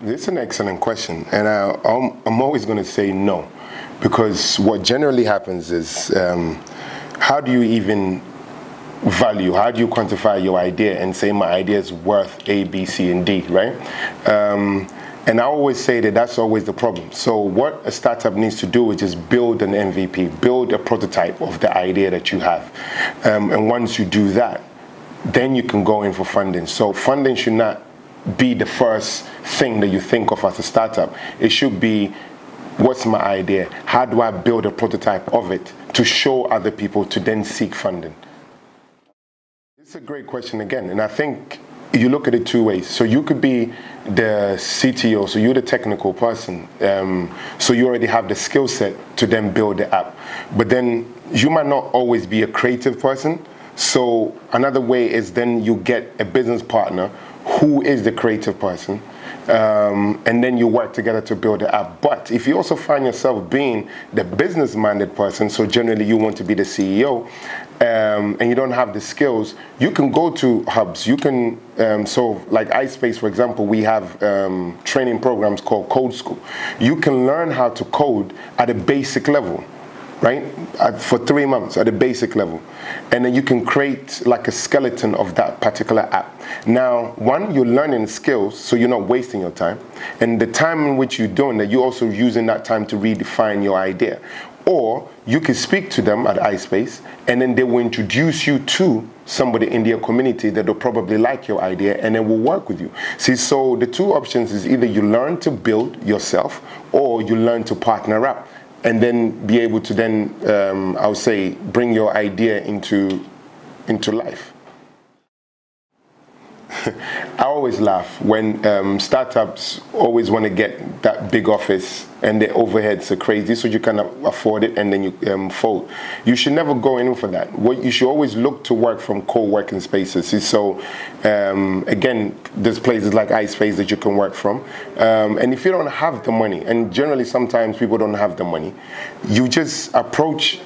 This is an excellent question, and I'm always going to say no, because what generally happens is, how do you even value, how do you quantify your idea and say my idea is worth A, B, C, and D, right? And I always say that that's always the problem. So what a startup needs to do is just build an MVP, build a prototype of the idea that you have. And once you do that, then you can go in for funding. So funding should not be the first thing that you think of as a startup. It should be, what's my idea? How do I build a prototype of it to show other people to then seek funding? It's a great question again, and I think you look at it two ways. So you could be the CTO, so you're the technical person, so you already have the skill set to then build the app. But then you might not always be a creative person. So another way is then you get a business partner who is the creative person, and then you work together to build the app. But if you also find yourself being the business-minded person, so generally you want to be the CEO, and you don't have the skills, you can go to hubs. You can, so like iSpace, for example, we have training programs called Code School. You can learn how to code at a basic level, right? For 3 months at a basic level. And then you can create like a skeleton of that particular app. Now, one, you're learning skills, so you're not wasting your time. And the time in which you're doing that, you're also using that time to redefine your idea. Or you can speak to them at iSpace, and then they will introduce you to somebody in their community that will probably like your idea and then will work with you. See, so the two options is either you learn to build yourself or you learn to partner up, and then be able to then, I would say, bring your idea into life. I always laugh when startups always want to get that big office and their overheads are crazy, so you cannot afford it, and then you fold. You should never go in for that. What you should always look to work from co-working spaces. So again, there's places like iSpace that you can work from. And if you don't have the money, and generally sometimes people don't have the money, you just approach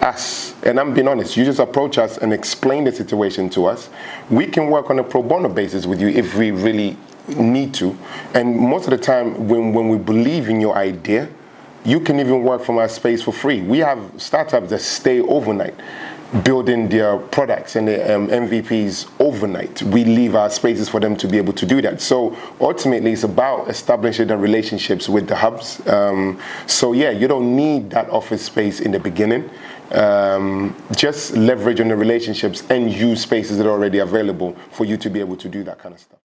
us, and I'm being honest, you just approach us and explain the situation to us. We can work on a pro bono basis with you if we really need to. And most of the time, when we believe in your idea, you can even work from our space for free. We have startups that stay overnight building their products and their MVPs overnight. We leave our spaces for them to be able to do that. So ultimately, it's about establishing the relationships with the hubs. So yeah, you don't need that office space in the beginning. Just leverage on the relationships and use spaces that are already available for you to be able to do that kind of stuff.